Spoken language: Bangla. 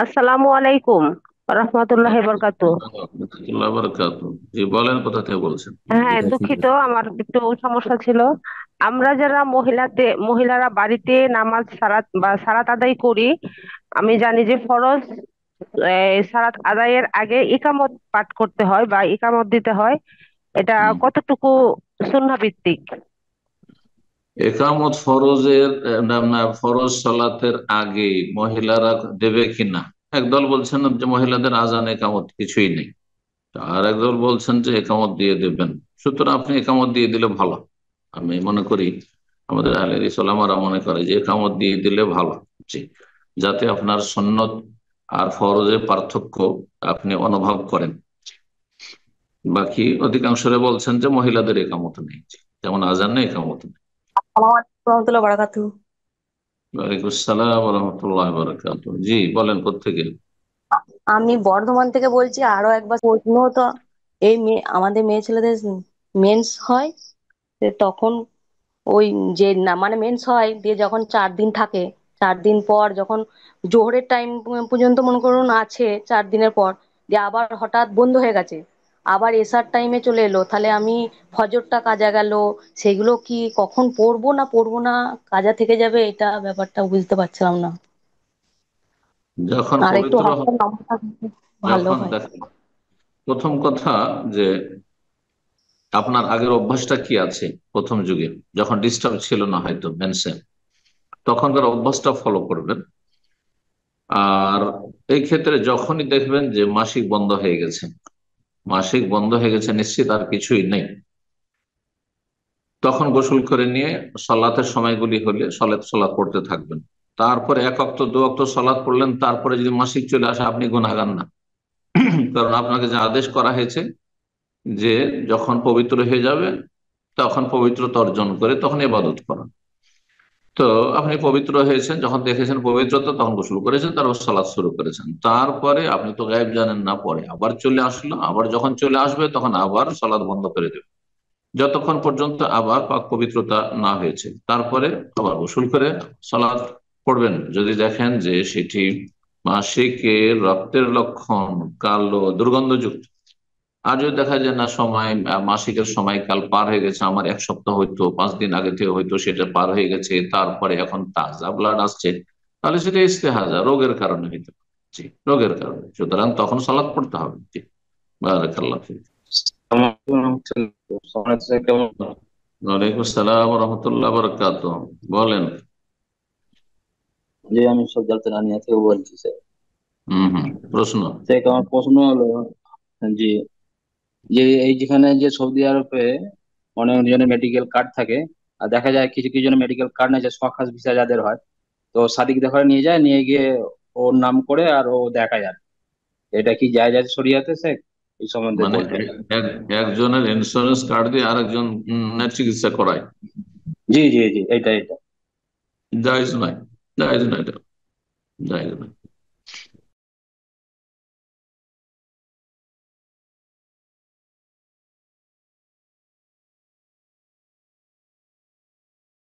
আসসালামু আলাইকুম রহমতুল্লাহ বরকাতু। রাহমাতুল্লাহ বারাকাতুহু। জি বলেন, কোথা থেকে বলছেন? হ্যাঁ, দুঃখিত, আমার একটু সমস্যা ছিল। আমরা যারা মহিলারা বাড়িতে নামাজ সালাত বা সালাত আদায় করি, আমি জানি যে ফরজ সালাত আদায়ের আগে ইকামত পাঠ করতে হয় বা ইকামত দিতে হয়। এটা হুম। কতটুকু সুন্নাহ ভিত্তিক? একামত ফরজের ফরজ সালাতের আগে মহিলারা দেবে কিনা? একদল বলছেন যে মহিলাদের আজান একামত কিছুই নেই, আর একদল বলছেন যে একামত দিয়ে দেবেন। সুতরাং আপনি একামত দিয়ে দিলে ভালো। আমি মনে করি আমাদের আহলে হাদিস ওলামারা মনে করে যে একামত দিয়ে দিলে ভালো। জি, যাতে আপনার সুন্নত আর ফরজের পার্থক্য আপনি অনুভব করেন। বাকি অধিকাংশরা বলছেন যে মহিলাদের একামত নেই, যেমন আজান নেই, একামত নেই। আসসালামু আলাইকুম রহমতুল্লাহ বারাকাতু। ওয়ালাইকুম আসসালাম রহমতুল্লাহ বারাকাত। জি বলেন, কোত্থেকে? আমি বর্ধমান থেকে বলছি। আরো একবার প্রশ্ন তো, এই মেয়ে আমাদের মেয়ে ছেলেদের মেন্স হয়, তো তখন ওই যে না মানে মেন্স হয় দিয়ে যখন 4 দিন থাকে, 4 দিন পর যখন জোহরের টাইম পর্যন্ত মনে করুন আছে, 4 দিনের পর দিয়ে আবার হঠাৎ বন্ধ হয়ে গেছে, আবার এসার টাইমে চলে এলো, তাহলে আমি ফজরটা কাজা গেল, সেগুলো কি কখন পড়বো না পড়বো না, কাজা থেকে যাবে, এটা ব্যাপারটা বুঝতে পারছিলাম না। যখন আর একটু পবিত্র হাতের নাম্বার থাকলে ভালো যখন হয়। দেখেন, প্রথম কথা যে আপনার আগের অভ্যাসটা কি আছে। প্রথম যুগে যখন ডিস্টার্ব ছিল না হয়তো মেনসে, তখনকার অভ্যাসটা ফলো করবেন। আর এই ক্ষেত্রে যখনই দেখবেন যে মাসিক বন্ধ হয়ে গেছে, মাসিক বন্ধ হয়ে গেছে নিশ্চিত আর কিছুই নেই, তখন গোসল করে নিয়ে সলাতের সময়গুলি হলে সলাত পড়তে থাকবেন। তারপরে এক ওয়াক্ত দু ওয়াক্ত সলাত পড়লেন, তারপরে যদি মাসিক চলে আসে আপনি গুনাহগার না। কারণ আপনাকে যে আদেশ করা হয়েছে যে যখন পবিত্র হয়ে যাবে তখন পবিত্রতা অর্জন করে তখন ইবাদত করেন। তো আপনি পবিত্র হয়েছেন, যখন দেখেছেন পবিত্রতা তখন গোসল করেছেন, তারপর সালাত শুরু করেছেন। তারপরে আপনি তো গায়েব জানেন না, পরে আবার চলে আসলো, আবার যখন চলে আসবে তখন আবার সালাত বন্ধ করে দেবে যতক্ষণ পর্যন্ত আবার পাক পবিত্রতা না হয়েছে। তারপরে আবার গোসল করে সালাত পড়বেন। যদি দেখেন যে সেটি মাসিকের রক্তের লক্ষণ, কালো দুর্গন্ধযুক্ত, আর যদি দেখা যায় না সময় মাসিকের সময়কাল পার হয়ে গেছে, আমার 1 সপ্তাহ হয়তো 5 দিন আগে থেকে হয়তো সেটা পার হয়ে গেছে, তারপরে এখন তাজা ব্লাড আসছে, তাহলে সেটা ইস্তেহাজা, রোগের কারণে হইতে পারে। জি, রোগের কারণে, সুতরাং তখন সালাত পড়তে হবে। জি, বারাকাল্লাহ ফিক। কেমন? ওয়ালাইকুম আসসালাম রহমতুল্লাহ বরকাত। বলেন। যে আমি সব জালতানানিয়া থেকে বলছি স্যার। হম হম, প্রশ্ন। স্যার আমার প্রশ্ন হলো যে যে এই যেখানে যে সৌদি আরবে অনেক জনের মেডিকেল কার্ড থাকে, আর দেখা যায় কিছু কিছু জনের মেডিকেল কার্ড নেই, যে সখাস ভিসা যাদের হয়, তো সাদিক দেখা নিয়ে যায়, নিয়ে গিয়ে ওর নাম করে আর ও দেখা যায়, এটা কি জায়েজ আছে শরিয়াতে স্যার? এই সম্বন্ধে মানে বলতেন। একজনের ইন্স্যুরেন্স কার্ড দিয়ে আরেকজন চিকিৎসা করায়? জি জি জি, এটা এটা। জায়েজ নয়, জায়েজ নয়, এটা জায়েজ নয়।